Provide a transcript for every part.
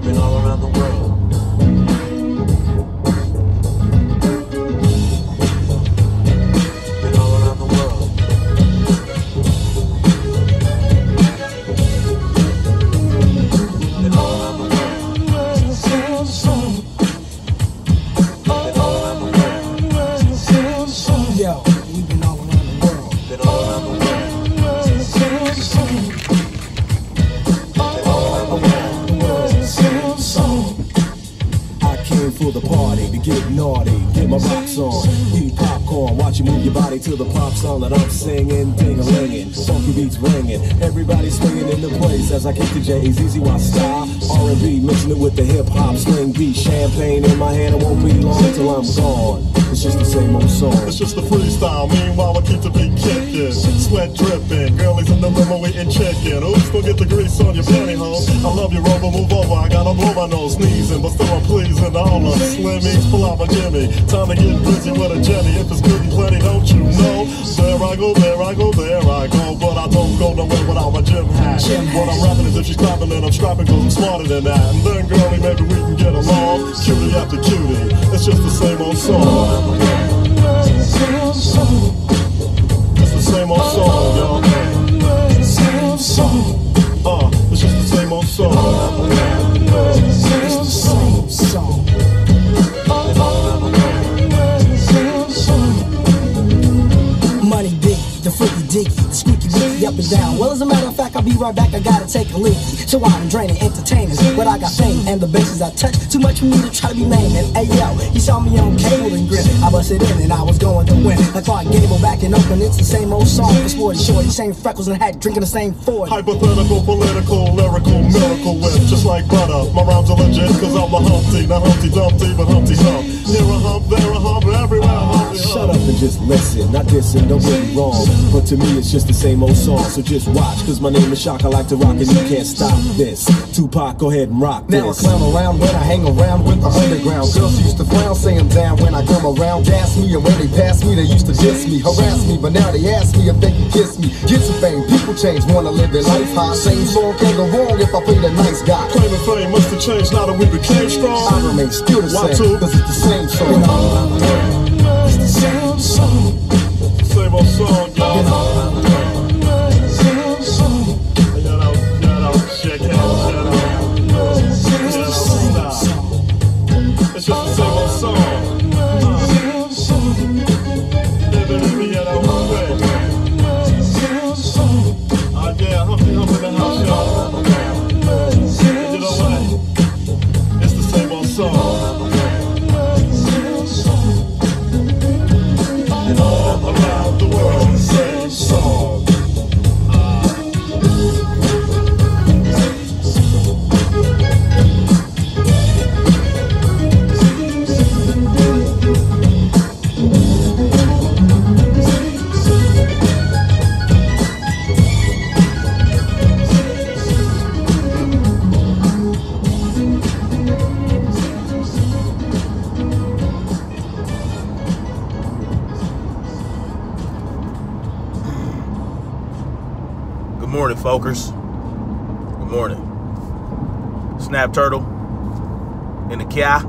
Been all around the world. Been all around the world. Been all around the world. Been all around the world. Yo, we've been all around the world. Been all around the world. For the party, to get naughty, get my rocks on, eat popcorn, watch you move your body to the pop song that I'm singing, ding-a-linging, funky beats ringing, everybody swinging in the place as I kick the J's, easy while style, R&B, mixing it with the hip-hop, swing beat, champagne in my hand, it won't be long till I'm gone, it's just the same old song. It's just a freestyle, meanwhile I keep the beat kicking, sweat dripping, girlies in the limo eating chicken, oops, don't get the grease on your pantyhose, I love you, Rover, move over, I gotta blow my nose, sneezing, but still I'm pleasing, all of Slimmies, pull out my Jimmy. Time to get busy with a Jenny. If it's good and plenty, don't you know? There I go, there I go, there I go. But I don't go nowhere without my gym hat. What I'm rapping is if she's clapping, then I'm strapping, cause I'm smarter than that. And then, girlie, maybe we can get along. Cutie after cutie, it's just the same old song. It's the same old song, y'all. It's just the same old song. It's the same song. Money big, the freaky dicky, the squeaky wicky up and down. Well, as a matter of fact, I'll be right back, I gotta take a leaky. So I'm draining entertainers, but I got fame and the bases I touch. Too much for me to try to be naming. Hey yo, you saw me on cable and grin. I busted in and I was going to win. Like Clark Gable back in Oakland, it's the same old song. For sporty shorty, same freckles and hat, drinking the same Ford. Hypothetical, political, lyrical, miracle whip, just like butter. My rhymes are legit, cause I'm a Humpty, not Humpty Dumpty, but Humpty Hump. Here a hump, there a hump, everywhere a Humpty Hump. Shut up and just listen, not dissing, don't get me wrong. But to me it's just the same old song, so just watch. Cause my name is Shock, I like to rock and you can't stop this. Tupac, go ahead and rock this. Now I clown around when I hang around with the underground. Girls used to frown, saying down when I come around. Gas me, and when they pass me, they used to diss me, harass me. But now they ask me if they can kiss me. Get some fame, people change, wanna live their life high. Same song can't go wrong if I play the nice guy. Claiming fame must have changed now that we became strong. I remain still the Why same, too? cause it's the same song. It's the same song. Same old song, y'all. Shake hands, shut up. It's just the same old song. Yeah, Humpty Hump in the house, y'all. You know what? It's the same old song. All around the world, same song. Good morning, folkers. Good morning. Snap Turtle in the car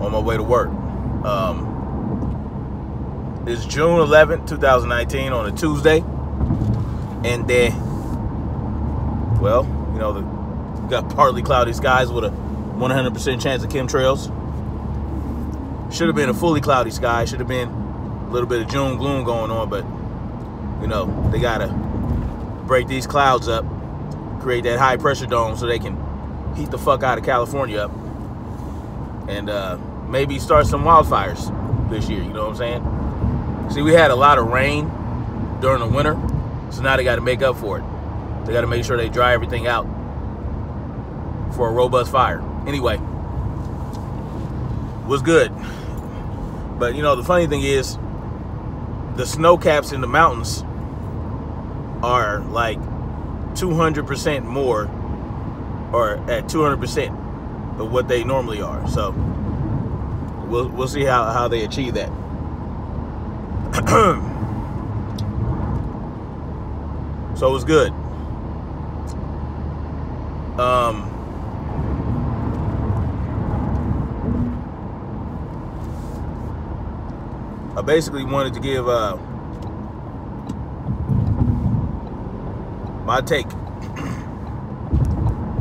on my way to work. It's June 11th, 2019 on a Tuesday. And well, you know, got partly cloudy skies with a 100% chance of chemtrails. Should have been a fully cloudy sky. Should have been a little bit of June gloom going on, but you know, they gotta break these clouds up, create that high pressure dome so they can heat the fuck out of California up and maybe start some wildfires this year, you know what I'm saying? See, we had a lot of rain during the winter, so now they gotta make up for it. They gotta make sure they dry everything out for a robust fire. Anyway, was good. But you know, the funny thing is, the snow caps in the mountains are like 200% more, or at 200% of what they normally are. So we'll see how they achieve that. So it was good. I basically wanted to give my take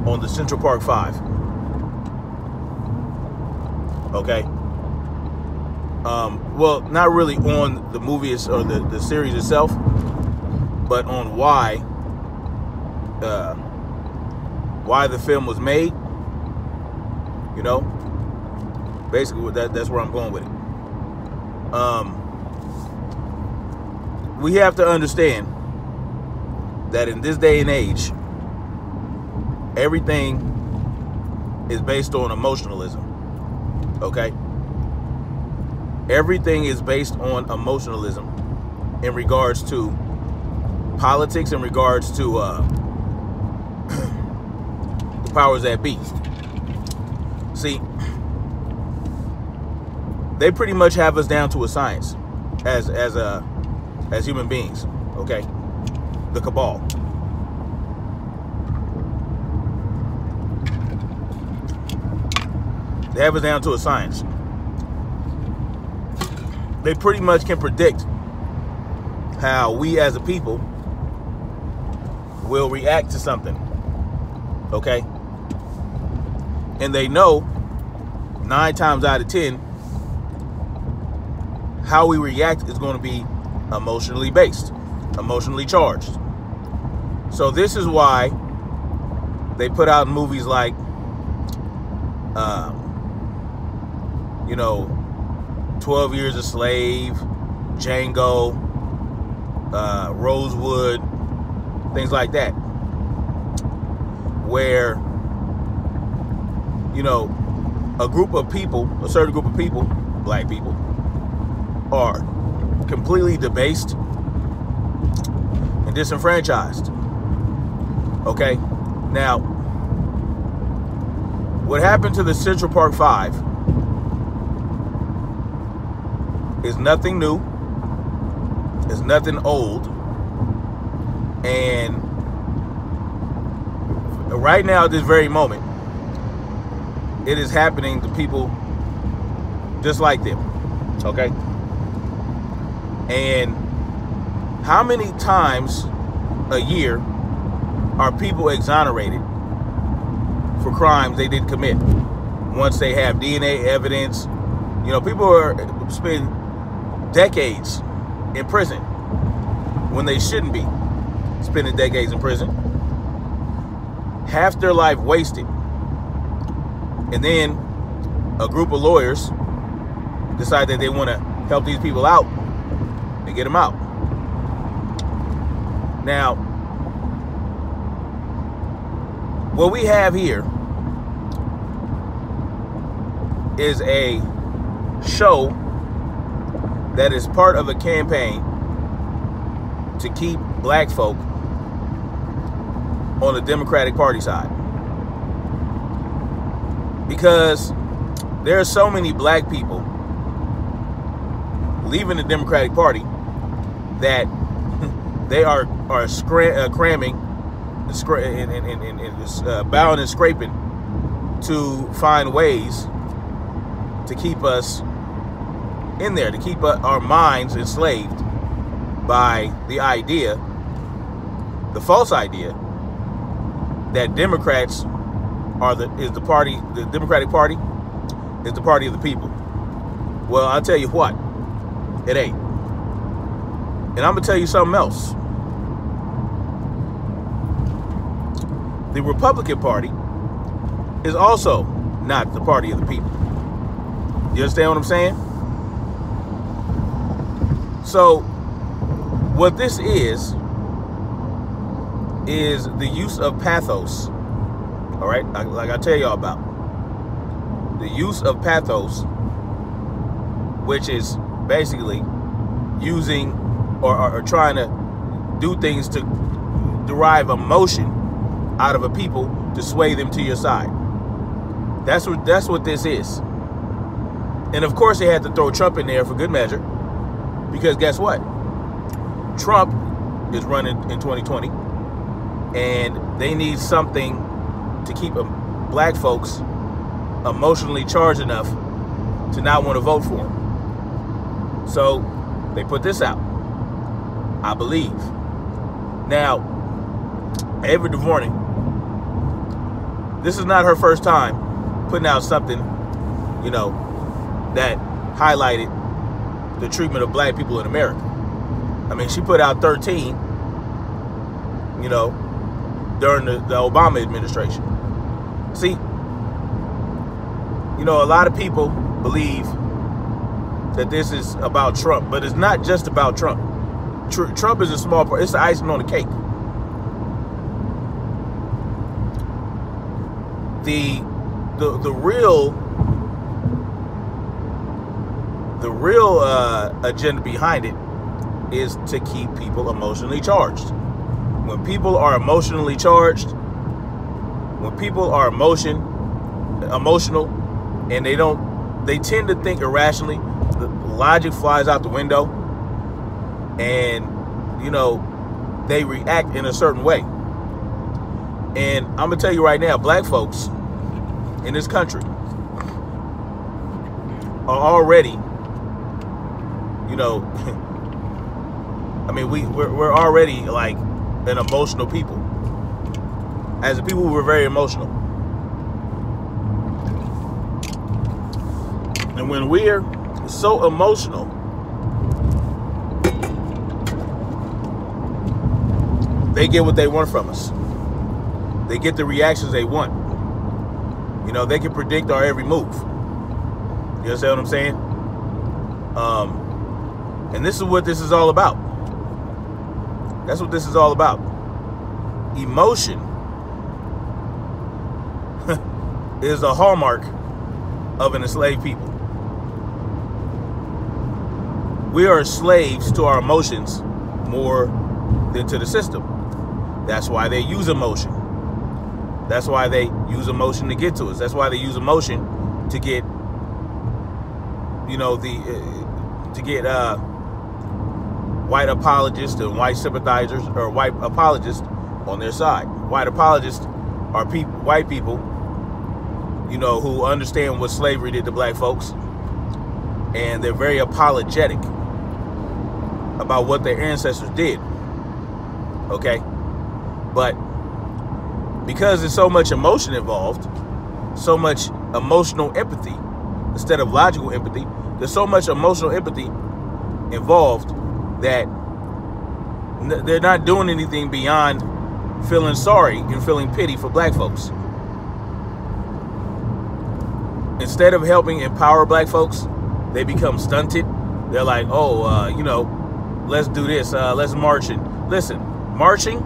on the Central Park 5. Okay. Well, not really on the movie or the series itself, but on why the film was made. You know, basically that's where I'm going with it. We have to understand that in this day and age, everything is based on emotionalism. Okay? Everything is based on emotionalism in regards to politics, in regards to the powers that be. See, they pretty much have us down to a science as human beings. Okay? The cabal. They have us down to a science. They pretty much can predict how we as a people will react to something. Okay? And they know 9 times out of 10 how we react is going to be emotionally based, emotionally charged. So this is why they put out movies like, 12 Years a Slave, Django, Rosewood, things like that, where, a group of people, a certain group of people, black people, are completely debased and disenfranchised. Okay? Now, what happened to the Central Park 5 is nothing new. It's nothing old. And right now, at this very moment, it is happening to people just like them. Okay? And how many times a year are people exonerated for crimes they didn't commit once they have DNA evidence? People spend decades in prison when they shouldn't be spending decades in prison. Half their life wasted. And then a group of lawyers decide that they want to help these people out and get them out. Now, what we have here is a show that is part of a campaign to keep black folk on the Democratic Party side. Because there are so many black people leaving the Democratic Party that they are cramming and bowing and scraping to find ways to keep us in there, to keep our minds enslaved by the idea, the false idea, that Democrats the Democratic Party is the party of the people. Well, I'll tell you what, it ain't. And I'm gonna tell you something else. The Republican Party is also not the party of the people. You understand what I'm saying? So, what this is the use of pathos. All right, like I tell y'all about the use of pathos, which is basically using or trying to do things to derive emotion out of a people to sway them to your side. That's what this is. And of course, they had to throw Trump in there for good measure, because guess what? Trump is running in 2020. and they need something to keep black folks emotionally charged enough to not want to vote for them. So they put this out, I believe. Now, Ava DuVernay, this is not her first time putting out something, you know, that highlighted the treatment of black people in America. I mean, she put out 13, you know, during the Obama administration. See, you know, a lot of people believe that this is about Trump, but it's not just about Trump. Trump is a small part. It's the icing on the cake. The real agenda behind it is to keep people emotionally charged. When people are emotionally charged, when people are emotional, and they tend to think irrationally, the logic flies out the window, and you know, they react in a certain way. And I'm gonna tell you right now, black folks in this country are already, you know, I mean, we're already like an emotional people. As a people, we're very emotional. And when we're so emotional, they get what they want from us. They get the reactions they want. You know, they can predict our every move. You understand what I'm saying? And this is what this is all about. That's what this is all about. Emotion is a hallmark of an enslaved people. We are slaves to our emotions more than to the system. That's why they use emotion. That's why they use emotion to get to us. That's why they use emotion to get, you know, white apologists and white sympathizers, or white apologists on their side. White apologists are white people, you know, who understand what slavery did to black folks, and they're very apologetic about what their ancestors did. Okay? But because there's so much emotion involved, so much emotional empathy instead of logical empathy, there's so much emotional empathy involved that they're not doing anything beyond feeling sorry and feeling pity for black folks. Instead of helping empower black folks, they become stunted. They're like, oh, you know, let's do this, let's march. And listen, marching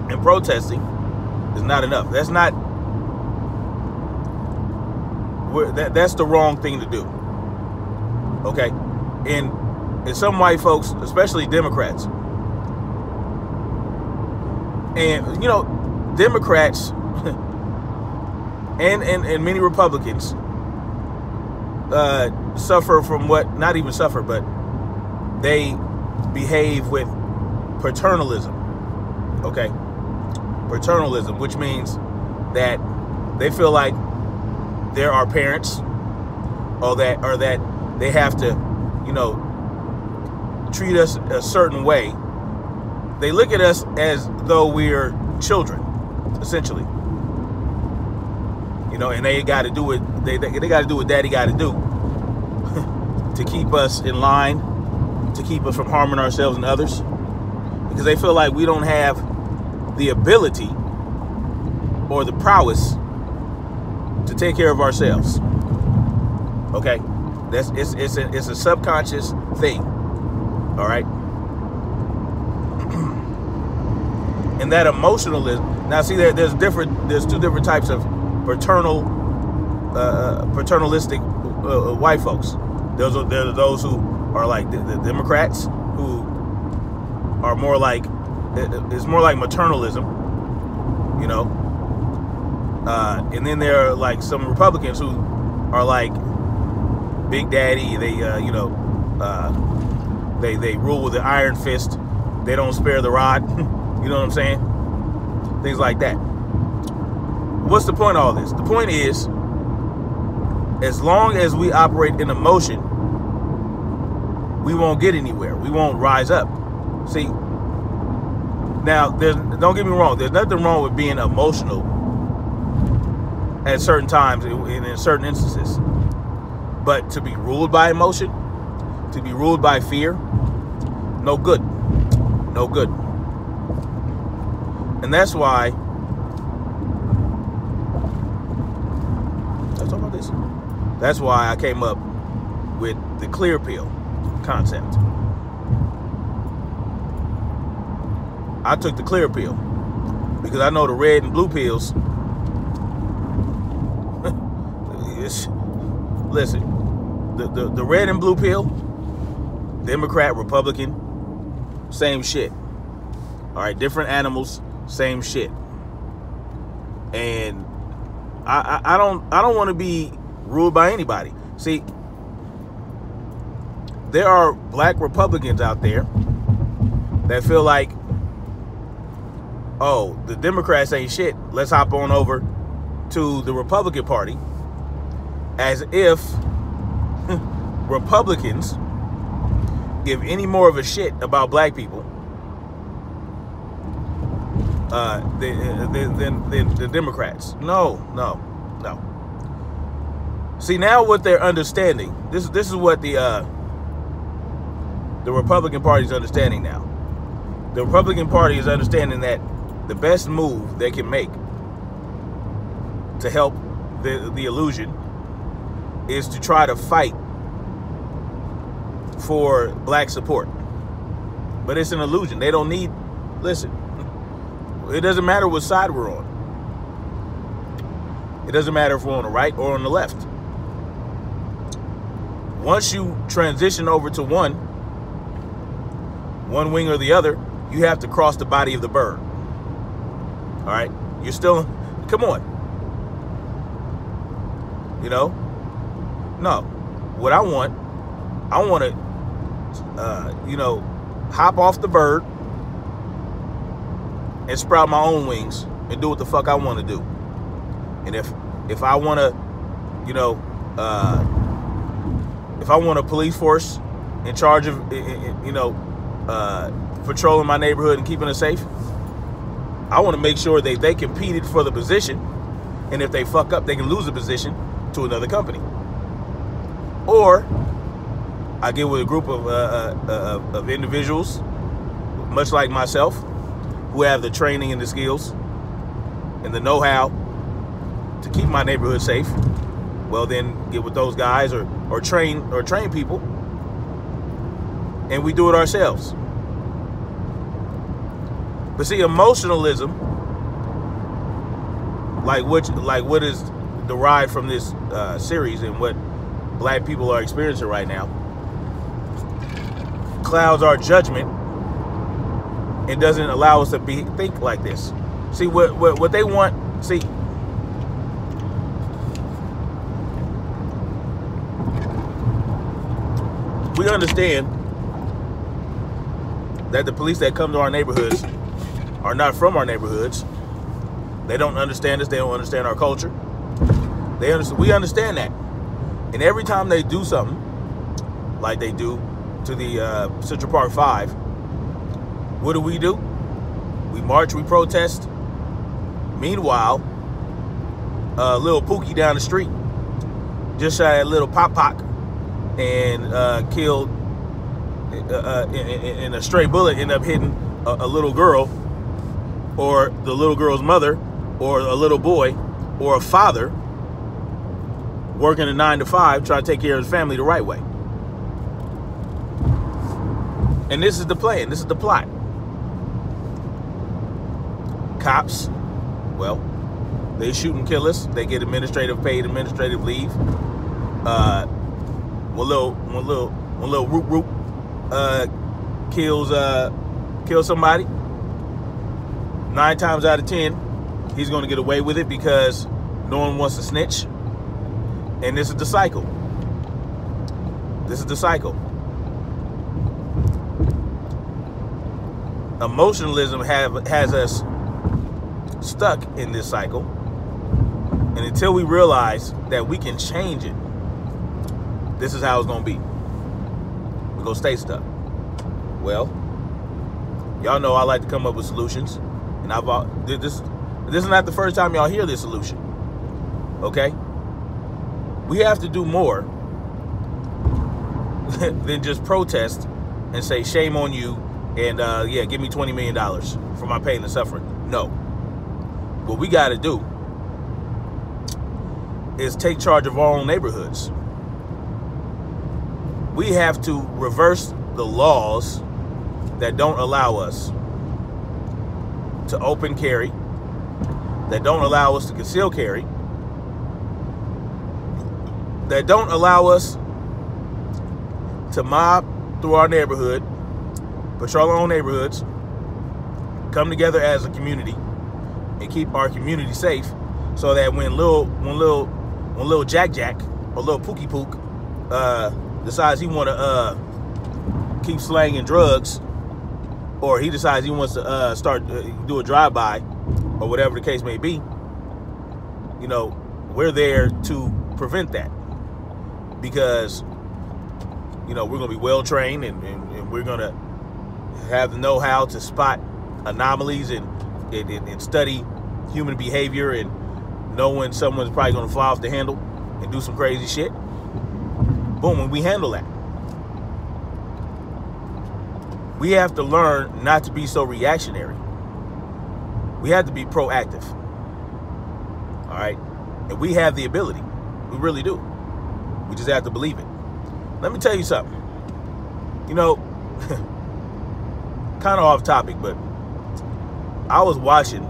and protesting is not enough. That's not, that's the wrong thing to do. Okay? And some white folks, especially Democrats, and you know, Democrats and many Republicans suffer from what, not even suffer, but they behave with paternalism. Okay? Paternalism, which means that they feel like they're our parents, or that they have to, you know, treat us a certain way. They look at us as though we're children, essentially. You know, and they got to do what they got to do what daddy got to do to keep us in line, to keep us from harming ourselves and others, because they feel like we don't have the ability or the prowess to take care of ourselves. Okay, it's a subconscious thing. All right. And that emotionalism. Now, see, there's two different types of paternalistic white folks. There are those who are like the Democrats, who are more like, it's more like maternalism, you know. And then there are like some Republicans who are like Big Daddy. They you know, they rule with an iron fist. They don't spare the rod. You know what I'm saying? things like that. What's the point of all this? The point is, as long as we operate in emotion, we won't get anywhere. We won't rise up. See, now, don't get me wrong. There's nothing wrong with being emotional at certain times in certain instances. But to be ruled by emotion, to be ruled by fear, no good. No good. And that's why, let's talk about this. That's why I came up with the clear pill concept. I took the clear pill because I know the red and blue pills. Listen, the red and blue pill, Democrat, Republican, same shit. All right, different animals, same shit. And I don't want to be ruled by anybody. See, there are black Republicans out there that feel like, oh, the Democrats ain't shit, let's hop on over to the Republican Party, as if Republicans give any more of a shit about black people than the Democrats. No. See, now what they're understanding, this is what the Republican Party is understanding now. The Republican Party is understanding that the best move they can make to help the illusion is to try to fight for black support. But it's an illusion. They don't need, listen, it doesn't matter what side we're on. It doesn't matter if we're on the right or on the left. Once you transition over to one wing or the other, you have to cross the body of the bird. All right? You're still, come on. You know? No. What I want to, hop off the bird and sprout my own wings and do what the fuck I want to do. And if I want to, if I want a police force in charge of, patrolling my neighborhood and keeping it safe, I want to make sure that they competed for the position, and if they fuck up, they can lose the position to another company. Or I get with a group of individuals, much like myself, who have the training and the skills and the know-how to keep my neighborhood safe. Well, then get with those guys or train people, and we do it ourselves. But see, emotionalism, like what is derived from this series and what black people are experiencing right now, clouds our judgment and doesn't allow us to think like this. See, what they want, see, we understand that the police that come to our neighborhoods are not from our neighborhoods. They don't understand us. They don't understand our culture. We understand that. And every time they do something like they do to the Central Park 5, what do? We march, we protest. Meanwhile, little Pookie down the street just shot at little Pop and killed, and a stray bullet ended up hitting a little girl, or the little girl's mother, or a little boy, or a father working a 9 to 5 trying to take care of his family the right way. And this is the plan. This is the plot. Cops, well, they shoot and kill us. They get paid administrative leave. One little root kills somebody. 9 times out of 10, he's going to get away with it because no one wants to snitch. And this is the cycle. This is the cycle. Emotionalism has us stuck in this cycle. And until we realize that we can change it, this is how it's going to be. We're going to stay stuck. Well, y'all know I like to come up with solutions. And this is not the first time y'all hear this solution. Okay? We have to do more than just protest and say, shame on you, and yeah, give me $20 million for my pain and suffering. No. What we got to do is take charge of our own neighborhoods. We have to reverse the laws that don't allow us to open carry, that don't allow us to conceal carry, that don't allow us to mob through our neighborhood, patrol our own neighborhoods, come together as a community, and keep our community safe, so that when little Jack or little Pookie Pook decides he want to keep slanging drugs, or he decides he wants to do a drive-by, or whatever the case may be, you know, we're there to prevent that, because, you know, we're going to be well-trained, and we're going to have the know-how to spot anomalies and study human behavior, and know when someone's probably going to fly off the handle and do some crazy shit. Boom, when we handle that. We have to learn not to be so reactionary. We have to be proactive. All right? And we have the ability. We really do. We just have to believe it. Let me tell you something. You know, kind of off topic, but I was watching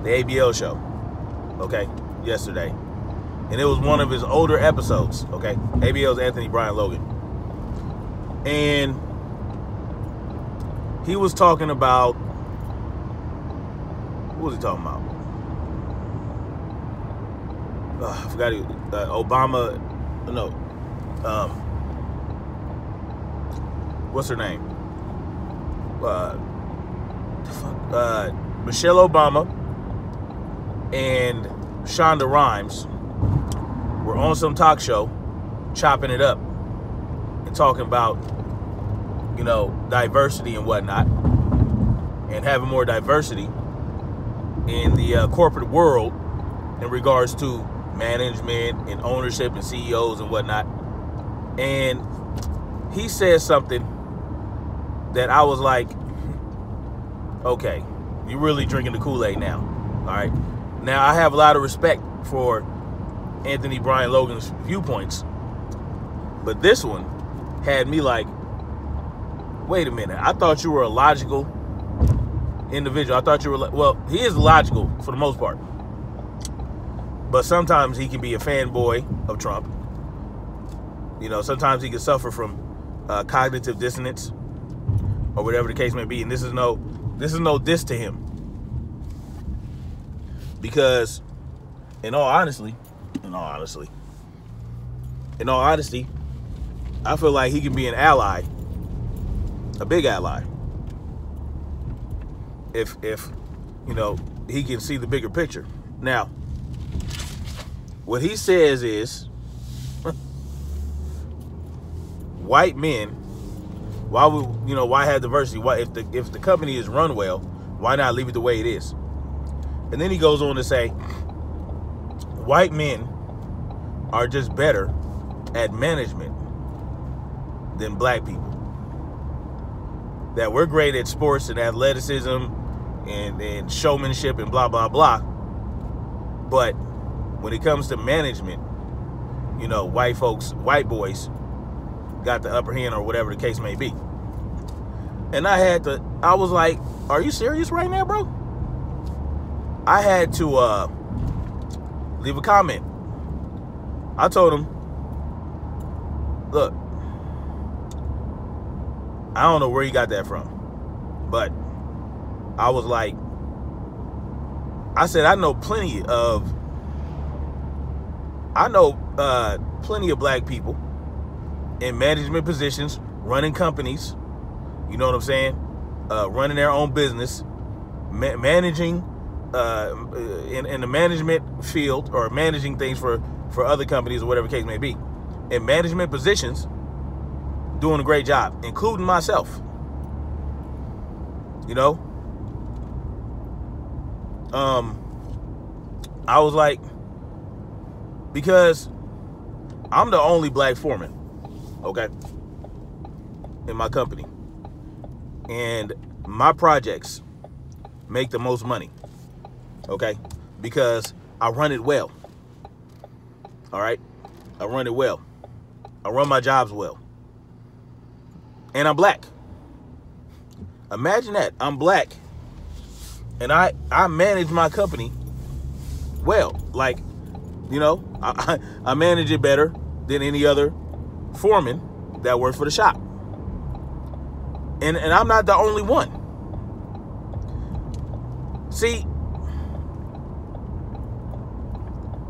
the ABL show, okay, yesterday. And it was one of his older episodes, okay? ABL's Anthony Brian Logan. And he was talking about, what was he talking about? I forgot, Obama, no, what's her name? Michelle Obama and Shonda Rhimes were on some talk show chopping it up and talking about, you know, diversity and whatnot, and having more diversity in the corporate world in regards to management and ownership and CEOs and whatnot. And he said something that I was like, okay, you're really drinking the Kool-Aid now. All right. Now, I have a lot of respect for Anthony Brian Logan's viewpoints, but this one had me like, wait a minute. I thought you were a logical individual. I thought you were, well, he is logical for the most part, but sometimes he can be a fanboy of Trump. You know, sometimes he can suffer from cognitive dissonance or whatever the case may be. And this is no diss to him, because in all honesty, I feel like he can be an ally, a big ally, if you know, he can see the bigger picture. Now, what he says is, white men, why have diversity? Why, if the company is run well, why not leave it the way it is? And then he goes on to say, white men are just better at management than black people. That we're great at sports and athleticism and showmanship and blah, blah, blah. But when it comes to management, you know, white boys got the upper hand, or whatever the case may be. And I was like, are you serious right now, bro? I had to leave a comment. I told him, look, I don't know where he got that from, but I was like, I said, I know plenty of black people in management positions, running companies, you know what I'm saying? Running their own business, managing in the management field or managing things for other companies or whatever the case may be, in management positions, doing a great job, including myself. You know, I was like, because I'm the only black foreman, okay, in my company, and my projects make the most money, okay, because I run it well. All right, I run it well. I run my jobs well, and I'm black. Imagine that. I'm black, and I manage my company well. Like, you know, I manage it better than any other foreman that works for the shop. And I'm not the only one. See,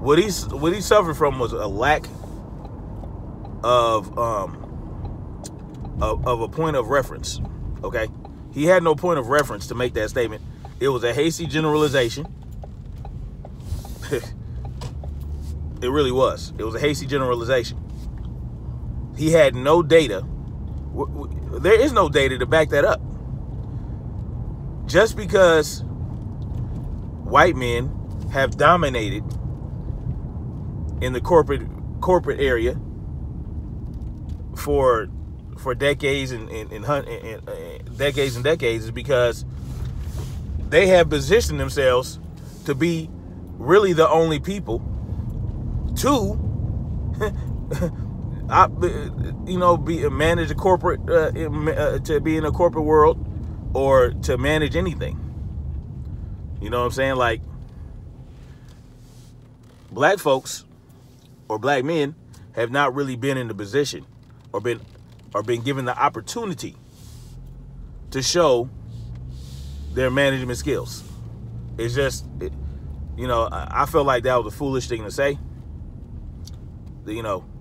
what he suffered from was a lack of a point of reference. Okay, he had no point of reference to make that statement. It was a hasty generalization. It really was. It was a hasty generalization. He had no data. There is no data to back that up. Just because white men have dominated in the corporate area for decades and decades and decades is because they have positioned themselves to be really the only people to manage a corporate to be in a corporate world or to manage anything. You know what I'm saying? Like, black folks or black men have not really been in the position or been given the opportunity to show their management skills. It's just, I felt like that was a foolish thing to say.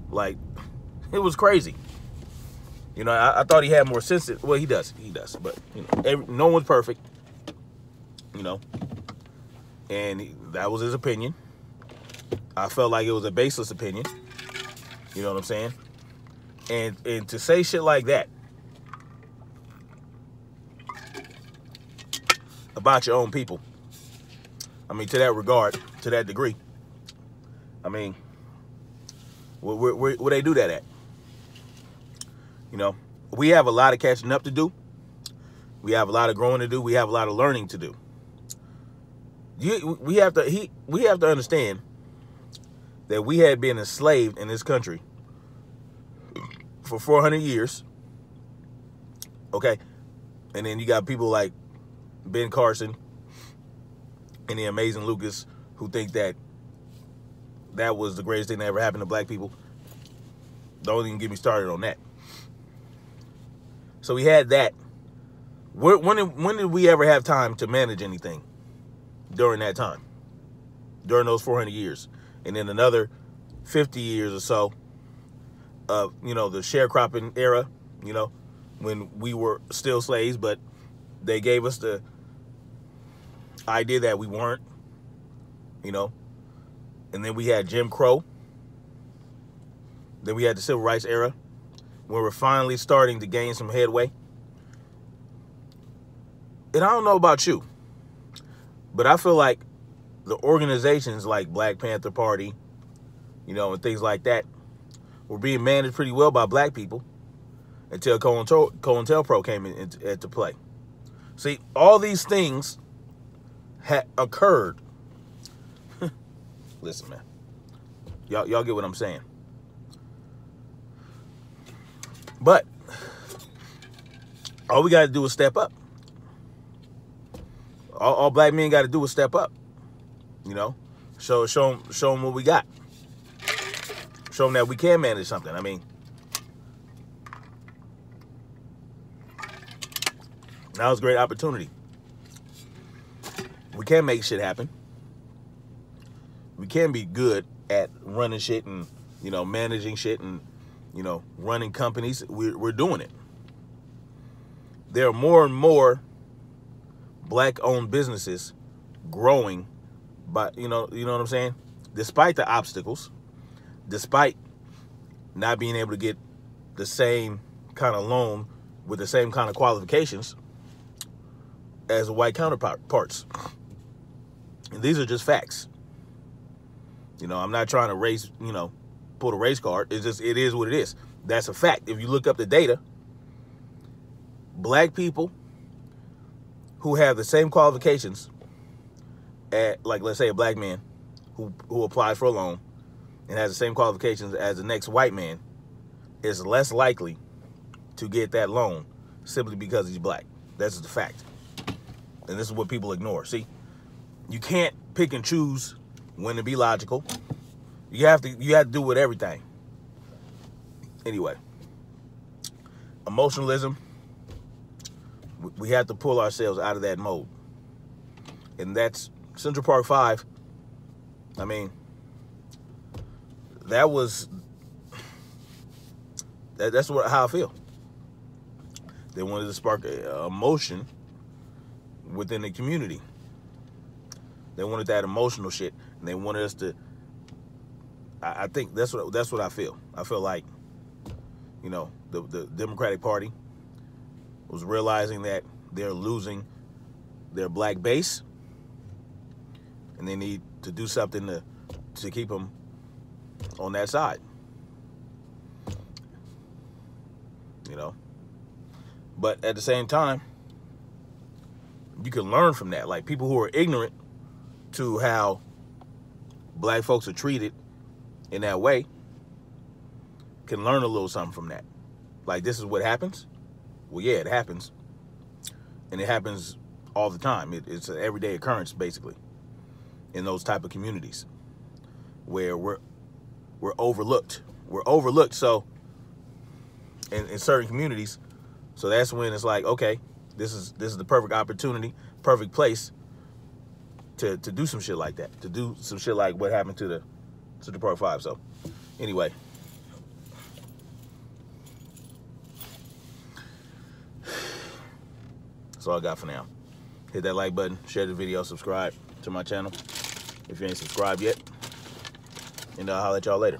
Like, it was crazy. I thought he had more sense. Well, he does, but no one's perfect. And that was his opinion. I felt like it was a baseless opinion. You know what I'm saying? And to say shit like that about your own people, I mean, to that regard, to that degree, I mean, where they do that at? We have a lot of catching up to do. We have a lot of growing to do. We have a lot of learning to do. We have to understand that we had been enslaved in this country for 400 years. Okay. And then you got people like Ben Carson and the amazing Lucas who think that was the greatest thing that ever happened to black people. Don't even get me started on that. So we had that. When did we ever have time to manage anything during that time? During those 400 years. And then another 50 years or so of, the sharecropping era, when we were still slaves, but they gave us the idea that we weren't, And then we had Jim Crow. Then we had the Civil Rights era, where we're finally starting to gain some headway. And I don't know about you, but I feel like the organizations like Black Panther Party, and things like that, were being managed pretty well by black people until COINTELPRO came into play. See, all these things had occurred. Listen, man. Y'all get what I'm saying. But all we got to do is step up. All black men got to do is step up. Show them what we got. Show them that we can manage something. I mean, that was a great opportunity. We can make shit happen. We can be good at running shit and, managing shit and, running companies. We're doing it. There are more and more black-owned businesses growing, but you know what I'm saying? Despite the obstacles, despite not being able to get the same kind of loan with the same kind of qualifications as the white counterparts. And these are just facts. You know, I'm not trying to race, you know, pull the race card. It's just, it is what it is. That's a fact. If you look up the data, black people who have the same qualifications at, like, let's say a black man who applies for a loan and has the same qualifications as the next white man is less likely to get that loan simply because he's black. That's just a fact. And this is what people ignore. See, you can't pick and choose when to be logical. You have to do with everything. Anyway, emotionalism, we have to pull ourselves out of that mode. And that's Central Park 5. I mean, that's how I feel. They wanted to spark emotion within the community. They wanted that emotional shit, and they wanted us to. I think that's what I feel. I feel like, you know, the Democratic Party was realizing that they're losing their black base, and they need to do something to keep them on that side. You know, but at the same time, you can learn from that. Like, people who are ignorant to how black folks are treated in that way can learn a little something from that. Like, this is what happens. Well, yeah, it happens, and it happens all the time. It's an everyday occurrence, basically, in those type of communities where we're overlooked. We're overlooked. So in certain communities, so that's when it's like, okay, this is the perfect opportunity, perfect place to do some shit like that, to do some shit like what happened to the Park 5. So anyway, that's all I got for now. Hit that like button, share the video, subscribe to my channel if you ain't subscribed yet, and I'll holler at y'all later.